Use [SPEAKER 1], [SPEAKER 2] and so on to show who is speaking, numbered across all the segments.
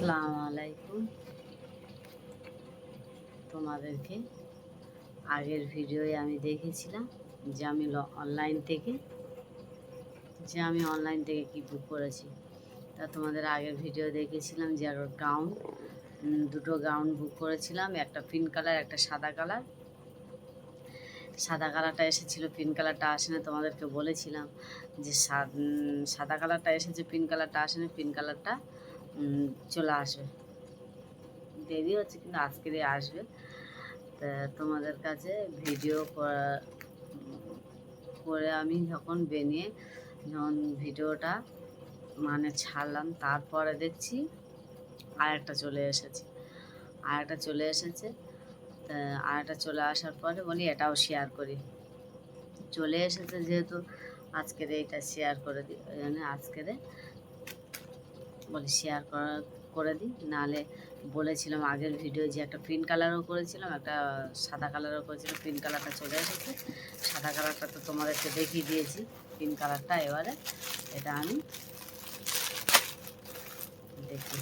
[SPEAKER 1] আসসালামু আলাইকুম। তোমাদেরকে আগের ভিডিওয়ে আমি দেখেছিলাম যে আমি অনলাইন থেকে কি বুক করেছি। তা তোমাদের আগের ভিডিও দেখেছিলাম যে আর দুটো গাউন বুক করেছিলাম, একটা পিঙ্ক কালার একটা সাদা কালার। সাদা কালারটা এসেছিলো, পিঙ্ক কালারটা আসেনি। তোমাদেরকে বলেছিলাম যে সাদা কালারটা এসেছে, পিঙ্ক কালারটা আসেনি। পিঙ্ক কালারটা চলে আসবে, দেরি হচ্ছে কিন্তু আজকেরই আসবে। তা তোমাদের কাছে ভিডিও করে আমি যখন ভিডিওটা ছাড়লাম, তারপরে দেখছি আরেকটা চলে এসেছে। তা আরেকটা চলে আসার পরে বলি এটাও শেয়ার করি। চলে এসেছে যেহেতু আজকের এইটা শেয়ার করে দিই, ওই জন্য আজকের বলি শেয়ার করে দিই। নাহলে বলেছিলাম আগের ভিডিও যে একটা পিঙ্ক কালারও করেছিলাম, একটা সাদা কালারও করেছিলাম। পিঙ্ক কালারটা চলে এসেছে, সাদা কালারটা তো তোমাদেরকে দেখিয়ে দিয়েছি। পিঙ্ক কালারটা এবারে এটা আমি দেখি,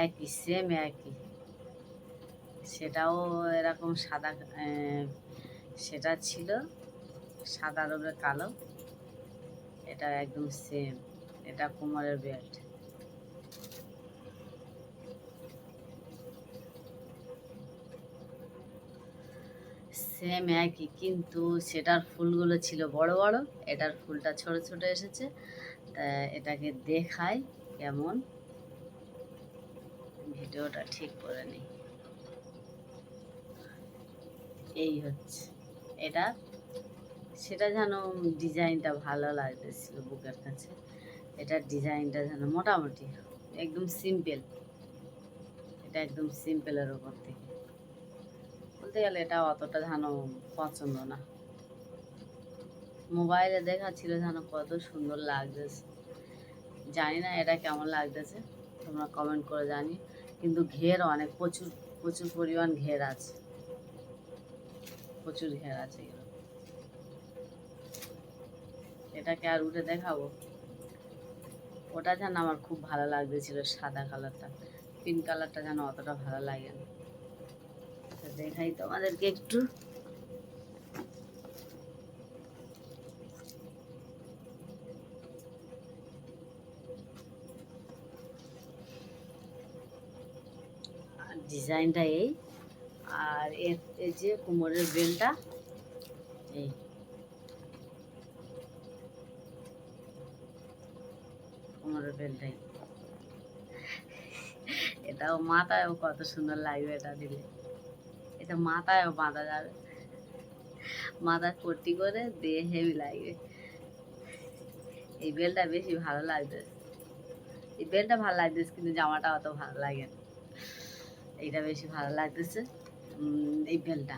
[SPEAKER 1] একই সেম একই, সেটাও এরকম সাদা, সেটা ছিল সাদার উপরে কালো, এটা একদম সেম। এটা কোমরের বেল্ট, সেম একই, কিন্তু সেটার ফুলগুলো ছিল বড় বড়, এটার ফুলটা ছোট ছোট এসেছে। তা এটাকে দেখাই কেমন, ভিডিওটা ঠিক করে নিই। এই হচ্ছে এটা, সেটা যেন ডিজাইনটা ভালো লাগতেছিল বুকের কাছে। এটার ডিজাইনটা যেন মোটামুটি একদম সিম্পল, এটা একদম সিম্পলের ওপর থেকে বলতে গেলে এটা অতটা যেন পছন্দ না। মোবাইলে দেখাচ্ছিল যেন কত সুন্দর লাগতেছে, জানি না এটা কেমন লাগতেছে, তোমরা কমেন্ট করে জানি। কিন্তু ঘের অনেক, প্রচুর প্রচুর পরিমাণ ঘের আছে, প্রচুর ঘের আছে এগুলো। এটাকে আর উঠে দেখাবো? ওটা যেন আমার খুব ভালো লাগতেছিল সাদা কালারটা, পিঙ্ক কালারটা যেন অতটা ভালো লাগে না। তো দেখাই তোমাদেরকে একটু। ডিজাইনটা এই, আর এই যে কোমরের বেলটা এই, কোমরের বেলটাই। এটাও মাথায়ও কত সুন্দর লাগবে এটা দিলে, এটা মাথায়ও বাঁধা যাবে, মাথা কটি করে দিয়ে হেভি লাগবে। এই বেলটা বেশি ভালো লাগবে, এই বেলটা ভালো লাগতেছে কিন্তু জামাটা অত ভালো লাগে না। এইটা বেশি ভালো লাগতেছে, এই বেলটা।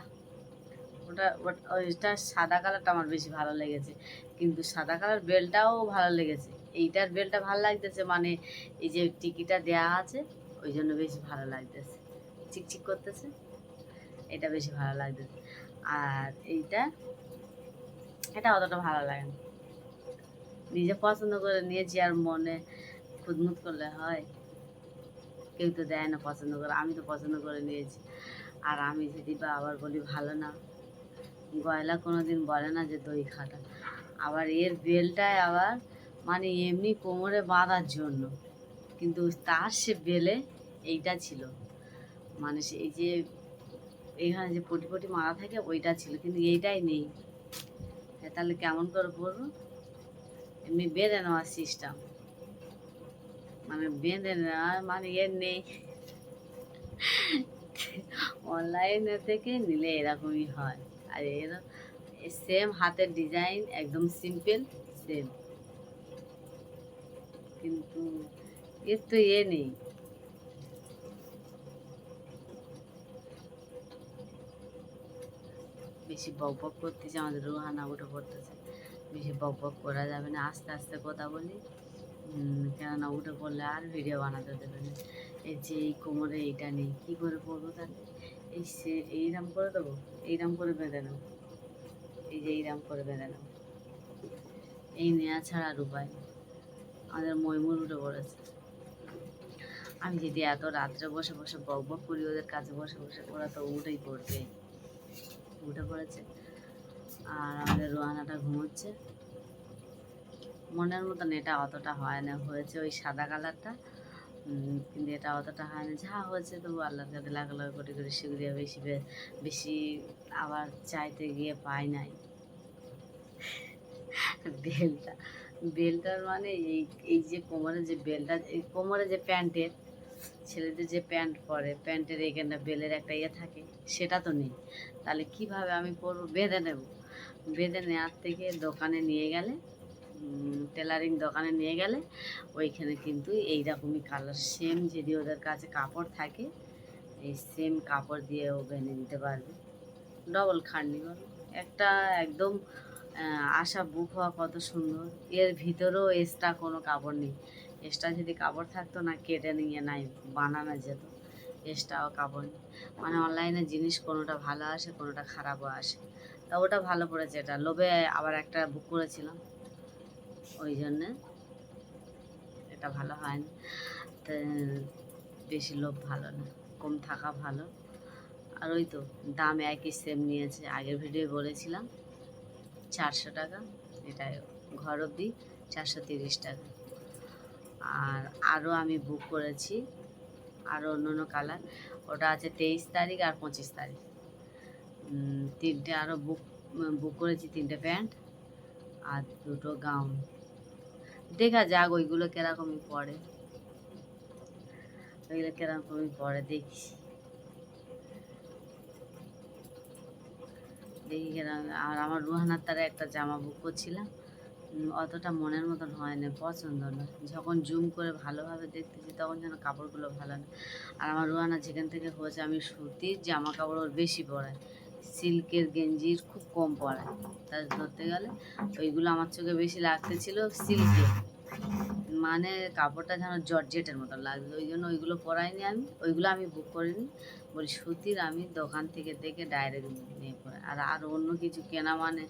[SPEAKER 1] ওইটা সাদা কালারটা আমার বেশি ভালো লেগেছে, কিন্তু সাদা কালার বেলটাও ভালো লেগেছে। এইটার বেলটা ভালো লাগতেছে, এই যে টিকিটা দেয়া আছে ওই জন্য বেশি ভালো লাগতেছে, চিকচিক করতেছে, এটা বেশি ভালো লাগতেছে। আর এটা অতটা ভালো লাগে না। নিজে পছন্দ করে নিয়েছি, আর মনে খুদমুত করলে হয়? কেউ তো দেয় না পছন্দ করে, আমি তো পছন্দ করে নিয়েছি। আর আমি যদি বা আবার বলি ভালো না, গয়লা কোনো দিন বলে না যে দই খাটা। আবার এর বেলটায় আবার এমনি কোমরে বাঁধার জন্য, কিন্তু তার সে বেলে এইটা ছিল, এই যে এইখানে যে পটি পটি মারা থাকে ওইটা ছিল, কিন্তু এইটাই নেই। তাহলে কেমন করে পরবো? এমনি বেঁধে নেওয়ার সিস্টেম, বেঁধে নেওয়ার এর নেই। অনলাইনে থেকে নিলে এরকমই হয়। আর সেম হাতের ডিজাইন, একদম সিম্পল সেম, কিন্তু এর তো নেই। বেশি বক বক করতেছে, আমাদের রোহানা উঠে পড়তেছে। বেশি বক বক করা যাবে না, আস্তে আস্তে কথা বলি, কেননা উঠে পড়লে আর ভিডিও বানাতে দেবে না। এই যে এই কোমরে এইটা নেই, কী করে পড়বো তাহলে? এইরাম করে দেবো, এইরাম করে বেঁধে নেবো, এই যে এইরাম করে বেঁধে নেবো, এই নেওয়া ছাড়া আর উপায় নেই। আমাদের ময়মুর উঠে পড়েছে। আমি যদি এত রাত্রে বসে বসে বক বক করি ওদের কাছে বসে বসে, ওরা তো উঠেই পড়বে। উঠে পড়েছে। আর আমাদের রোহানাটা ঘুমোচ্ছে। মনের মতন এটা অতটা হয় না, হয়েছে ওই সাদা কালারটা, কিন্তু এটা অতটা হয় না। যা হয়েছে তবু আল্লাহর কাছে লাখ লাখ কোটি কোটি শুকরিয়া। বেশি বেশি আবার চাইতে গিয়ে পাই নাই। বেলটা বেলটার মানে এই এই যে কোমরে যে বেলটা, এই কোমরে যে প্যান্টের, ছেলেদের যে প্যান্ট পরে, প্যান্টের এইখানটা বেলের একটা ইয়ে থাকে, সেটা তো নেই। তাহলে কিভাবে আমি পরবো? বেঁধে নেব। বেঁধে নেওয়ার থেকে দোকানে নিয়ে গেলে, টেলারিং দোকানে নিয়ে গেলে ওইখানে কিন্তু এইরকমই কালার সেম, যদি ওদের কাছে কাপড় থাকে এই সেম কাপড় দিয়ে ও বেঁধে দিতে পারবে। ডবল খাটনি করো একটা, একদম আশা বুক হওয়া কত সুন্দর। এর ভিতরেও এক্সট্রা কোনো কাপড় নেই। এক্সট্রা যদি কাপড় থাকতো না, কেটে নিয়ে নাই বানানো যেত। এক্সট্রাও কাপড় নেই। মানে অনলাইনে জিনিস কোনোটা ভালো আসে, কোনোটা খারাপও আসে। তা ওটা ভালো পড়েছে, এটা লোভে আবার একটা বুক করেছিলাম, ওই জন্যে এটা ভালো হয়নি। তো বেশি লোভ ভালো না, কম থাকা ভালো। আর ওই তো দাম একই সেম নিয়েছে, আগের ভিডিও বলেছিলাম 400 টাকা, এটা ঘর অবধি 430 টাকা। আর আরও আমি বুক করেছি আরও অন্য অন্য কালার, ওটা আছে 23 তারিখ আর 25 তারিখ। তিনটে আরও বুক বুক করেছি, 3টে প্যান্ট আর 2টো গাউন। দেখা যাক ওইগুলো কীরকমই পড়ে, ওইগুলো কীরকমই পড়ে দেখি দেখি কিরকম। আর আমার রুহানার তারা একটা জামা বুক করছিলাম, অতটা মনের মতন হয় না, পছন্দ না। যখন জুম করে ভালোভাবে দেখতেছি তখন যেন কাপড়গুলো ভালো না। আর আমার রুহানা যেখান থেকে হয়েছে, আমি সুতির জামা কাপড় ওর বেশি পরাই, সিল্কের গেঞ্জির খুব কম পরাই। তার ধরতে গেলে ওইগুলো আমার চোখে বেশি লাগতেছিল সিল্কের, মানে কাপড়টা যেন জর্জেটের মতো লাগছে, ওই জন্য ওইগুলো পরাইনি আমি, ওইগুলো আমি বুক করিনি। বলি সুতির আমি দোকান থেকে দেখে ডাইরেক্ট নিয়ে পরাই। আর অন্য কিছু কেনা মানে,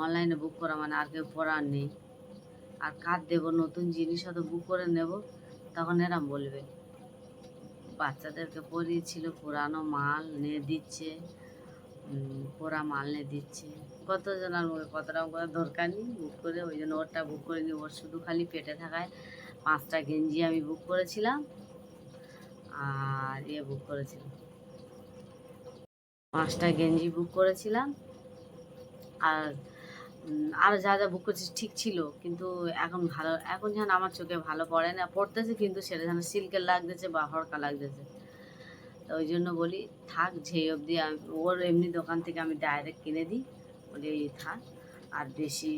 [SPEAKER 1] অনলাইনে বুক করা মানে আর কেউ পরার নেই। আর কার দেবো নতুন জিনিস হয়তো বুক করে নেব, তখন এরা বলবে বাচ্চাদেরকে পরিয়েছিল, পুরানো মাল নিয়ে দিচ্ছে, পোড়া মাল নিয়ে দিচ্ছে। কতজনের মুখে কত রকম করে দরকার নেই বুক করে, ওই জন্য ওরটা বুক করে নিই। ওর শুধু খালি পেটে থাকায় 5টা গেঞ্জি আমি বুক করেছিলাম, আর বুক করেছিলাম 5টা গেঞ্জি বুক করেছিলাম। আর আর যা যা বুক করেছি ঠিক ছিল, কিন্তু এখন ভালো, এখন যেন আমার চোখে ভালো পড়ে না, পড়তেছে কিন্তু সেটা যেন সিল্কের লাগতেছে বা হরকা লাগতেছে। তো ওই জন্য বলি থাক, যেই অবধি ওর এমনি দোকান থেকে আমি ডাইরেক্ট কিনে দিই, বলি থাক। আর বেশি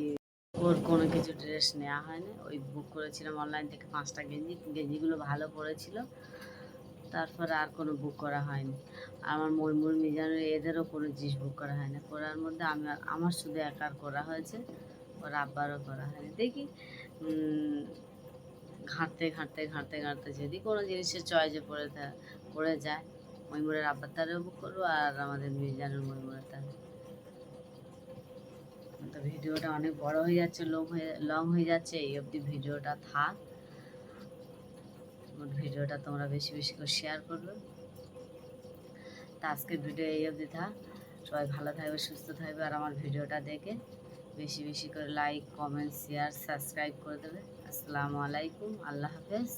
[SPEAKER 1] ওর কোনো কিছু ড্রেস নেওয়া হয় না। ওই বুক করেছিলাম অনলাইন থেকে 5টা গেঞ্জি, গেঞ্জিগুলো ভালো পড়েছিল। তারপরে আর কোনো বুক করা হয়নি। আমার মইমুর মিজানের এদেরও কোনো জিনিস বুক করা হয় না। করার মধ্যে আমার শুধু একার করা হয়েছে, ওর আব্বারও করা হয়নি। দেখি ঘাঁটতে ঘাঁটতে ঘাঁটতে ঘাঁটতে যদি কোনো জিনিসের চয়েসে পড়ে যায়, মইমুরের আব্বার তারেও বুক করবো, আর আমাদের মিজানের মইমুরের তারে। তো ভিডিওটা অনেক বড় হয়ে যাচ্ছে, লং হয়ে যাচ্ছে, এই অবধি ভিডিওটা থাক। ভিডিওটা তোমরা বেশি বেশি করে শেয়ার করবে। তা আজকের ভিডিও এই অবধি থাক। সবাই ভালো থাকবে, সুস্থ থাকবে, আর আমার ভিডিওটা দেখে বেশি বেশি করে লাইক, কমেন্ট, শেয়ার, সাবস্ক্রাইব করে দেবে। আসসালামু আলাইকুম, আল্লাহ হাফেজ।